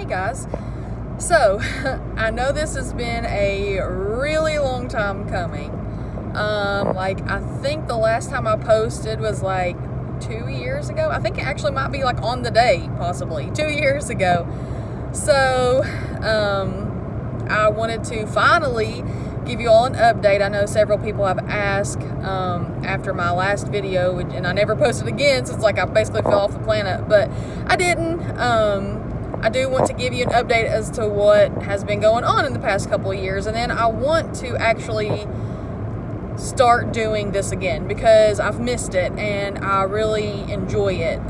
Hey guys. So, I know this has been a really long time coming. I think the last time I posted was like 2 years ago. I think it actually might be like on the day, possibly 2 years ago. So, I wanted to finally give you all an update. I know several people have asked after my last video, and I never posted again since I basically fell off the planet, but I didn't. I do want to give you an update as to what has been going on in the past couple of years, and then I want to actually start doing this again because I've missed it and I really enjoy it.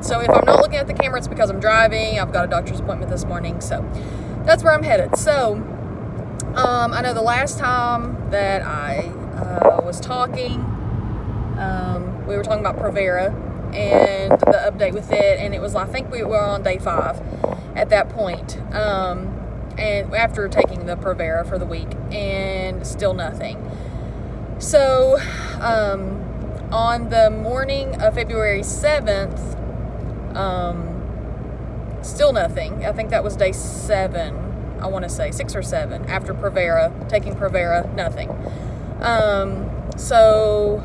So if I'm not looking at the camera, it's because I'm driving. I've got a doctor's appointment this morning, so that's where I'm headed. So I know the last time that I was talking, we were talking about Provera and the update with it, and it was, I think we were on day 5 at that point, and after taking the Provera for the week, and still nothing. So on the morning of February 7th, still nothing. I think that was day 7, I want to say 6 or 7 after Provera, taking Provera, nothing. So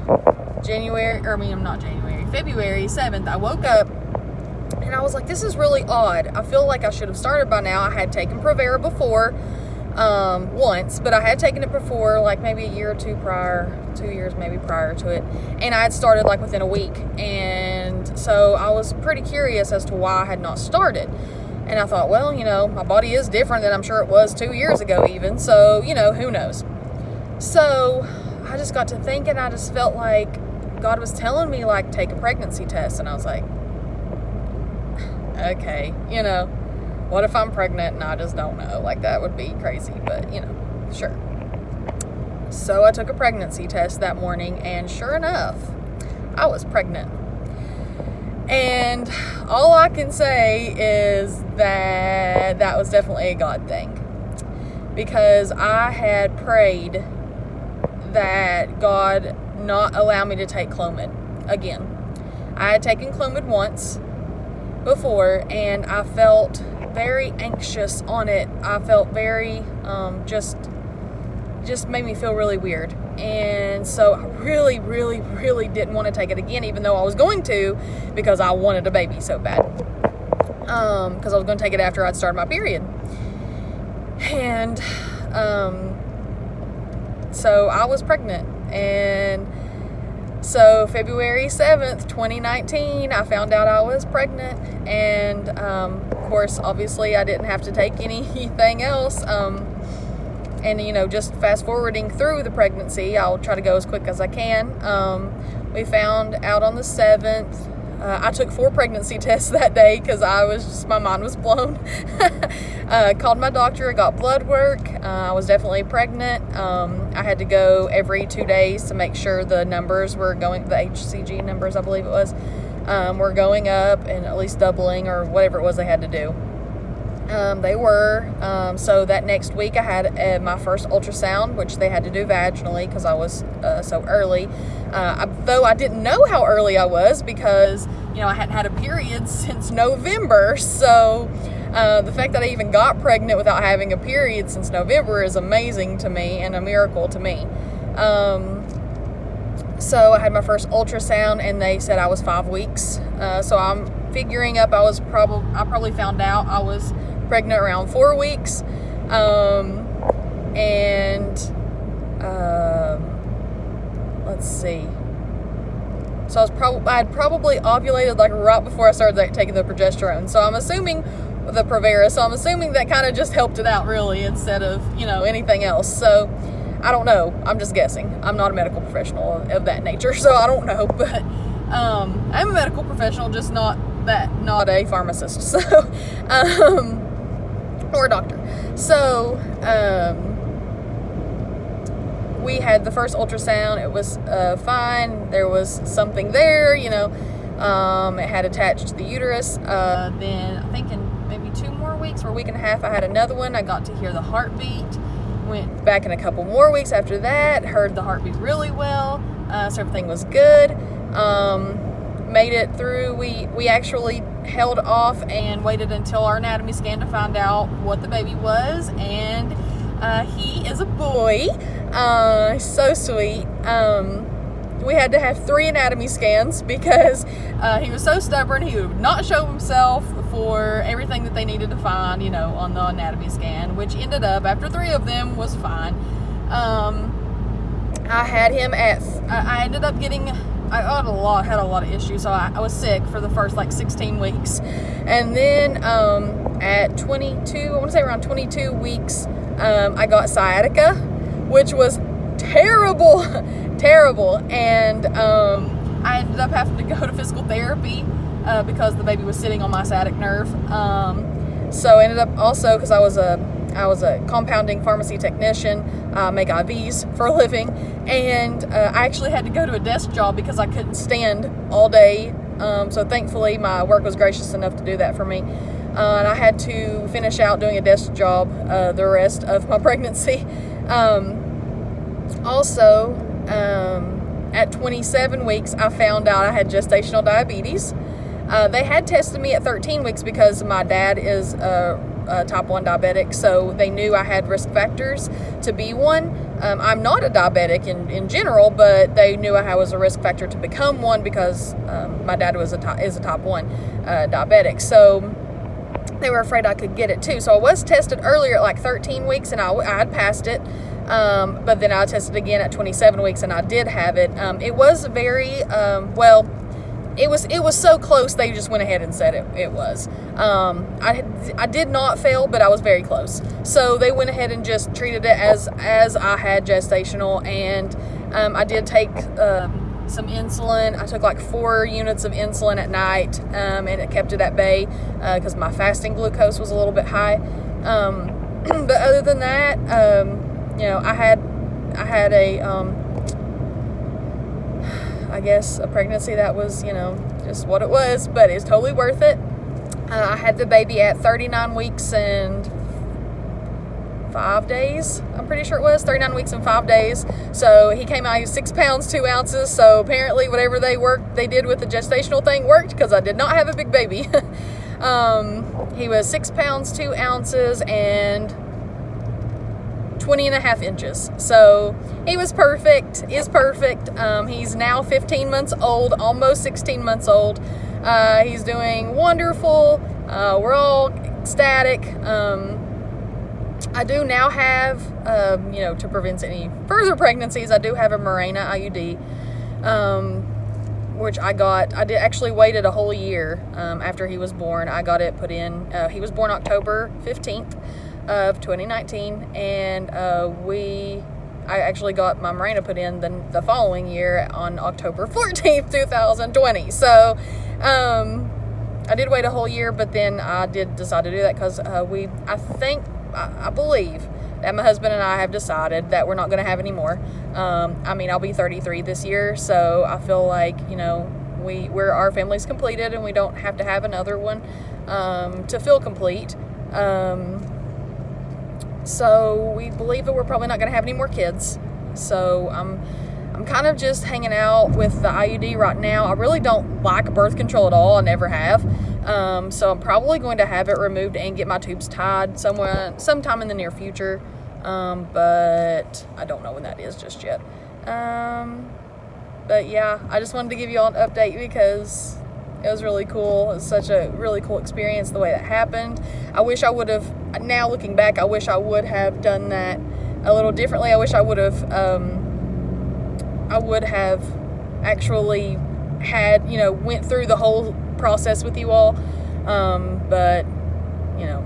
February 7th, I woke up and I was like, this is really odd. I feel like I should have started by now. I had taken Provera before, once, but I had taken it before, like maybe a year or two prior, 2 years maybe prior to it, and I had started like within a week, and so I was pretty curious as to why I had not started. And I thought, well, my body is different than I'm sure it was 2 years ago even, so, who knows. So I just got to thinking, I just felt like God was telling me, like, take a pregnancy test, and I was like, okay, what if I'm pregnant and I just don't know? Like, that would be crazy, but, sure. So I took a pregnancy test that morning, and sure enough, I was pregnant. And all I can say is that was definitely a God thing, because I had prayed that God not allow me to take Clomid again. I had taken Clomid once before, and I felt very anxious on it. I felt very just made me feel really weird, and so I really didn't want to take it again, even though I was going to, because I wanted a baby so bad, because I was going to take it after I'd started my period. And so I was pregnant, and so February 7th, 2019, I found out I was pregnant, and of course, obviously, I didn't have to take anything else, and just fast forwarding through the pregnancy, I'll try to go as quick as I can. We found out on the 7th. I took 4 pregnancy tests that day because my mind was blown. Called my doctor, got blood work. I was definitely pregnant. I had to go every 2 days to make sure the numbers were going, the HCG numbers, I believe it was, were going up and at least doubling or whatever it was they had to do. They were. So that next week I had my first ultrasound, which they had to do vaginally because I was so early. Though I didn't know how early I was because, I hadn't had a period since November. So the fact that I even got pregnant without having a period since November is amazing to me and a miracle to me. So I had my first ultrasound and they said I was 5 weeks. So I'm figuring up I probably found out I was pregnant around 4 weeks. Let's see. So I had probably ovulated like right before I started taking the progesterone. So I'm assuming the Provera. So I'm assuming that kind of just helped it out really instead of, anything else. So I don't know. I'm just guessing. I'm not a medical professional of that nature, so I don't know. But I'm a medical professional, just not a pharmacist. So, or a doctor. So, we had the first ultrasound. It was fine. There was something there, it had attached to the uterus. Then I think in maybe 2 more weeks or a week and a half, I had another one. I got to hear the heartbeat. Went back in a couple more weeks after that. Heard the heartbeat really well. So everything was good. Made it through. We actually held off and waited until our anatomy scan to find out what the baby was, and he is a boy. So sweet. We had to have 3 anatomy scans because he was so stubborn. He would not show himself for everything that they needed to find, you know, on the anatomy scan, which ended up, after 3 of them, was fine. I had him at, I ended up getting, I had a lot of issues, so I was sick for the first like 16 weeks. And then at 22, I want to say around 22 weeks, I got sciatica, which was terrible. And I ended up having to go to physical therapy because the baby was sitting on my sciatic nerve. So I ended up also, because I was a compounding pharmacy technician, make IVs for a living, and I actually had to go to a desk job because I couldn't stand all day. So thankfully my work was gracious enough to do that for me. And I had to finish out doing a desk job the rest of my pregnancy. Also, at 27 weeks, I found out I had gestational diabetes. They had tested me at 13 weeks because my dad is a type 1 diabetic, so they knew I had risk factors to be one. I'm not a diabetic in general, but they knew I was a risk factor to become one because my dad is a type 1 diabetic. So they were afraid I could get it too. So I was tested earlier at like 13 weeks, and I had passed it. But then I tested again at 27 weeks, and I did have it. It was very, it was so close, they just went ahead and said it was. I did not fail, but I was very close. So they went ahead and just treated it as I had gestational, and I did take some insulin. I took like 4 units of insulin at night, and it kept it at bay because my fasting glucose was a little bit high. But other than that, you know, I had a, I guess a pregnancy that was, you know, just what it was, but it's totally worth it. I had the baby at 39 weeks and 5 days. I'm pretty sure it was 39 weeks and 5 days. So he came out, he was 6 pounds, 2 ounces. So apparently whatever they did with the gestational thing worked, because I did not have a big baby. He was 6 pounds, 2 ounces, and 20.5 inches. So he was perfect, is perfect. He's now 15 months old, almost 16 months old. He's doing wonderful. We're all ecstatic. I do now have, you know, to prevent any further pregnancies, I do have a Mirena IUD, which I did actually waited a whole year after he was born. I got it put in. He was born October 15th. Of 2019, and I actually got my Mirena put in the following year on October 14th, 2020. So I did wait a whole year, but then I did decide to do that because I believe that my husband and I have decided that we're not going to have any more. I mean, I'll be 33 this year, so I feel like, you know, our family's completed and we don't have to have another one to feel complete. So we believe that we're probably not going to have any more kids. So I'm kind of just hanging out with the IUD right now. I really don't like birth control at all. I never have. So I'm probably going to have it removed and get my tubes tied sometime in the near future. But I don't know when that is just yet. But yeah, I just wanted to give you all an update because it was really cool. It was such a really cool experience the way that happened. I wish I would have, now looking back, I wish I would have done that a little differently. I wish I would have actually had, you know, went through the whole process with you all. But, you know,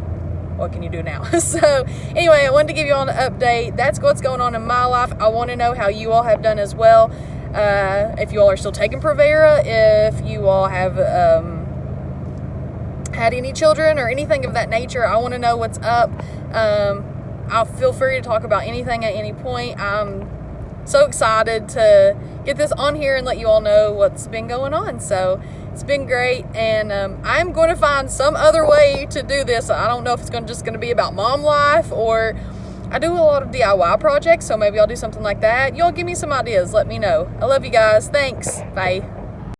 what can you do now? So anyway, I wanted to give you all an update. That's what's going on in my life. I want to know how you all have done as well. If you all are still taking Provera, if you all have had any children or anything of that nature, I want to know what's up. I'll feel free to talk about anything at any point. I'm so excited to get this on here and let you all know what's been going on. So it's been great, and I'm going to find some other way to do this. I don't know if it's just going to be about mom life, or I do a lot of DIY projects, so maybe I'll do something like that. Y'all give me some ideas. Let me know. I love you guys. Thanks. Bye.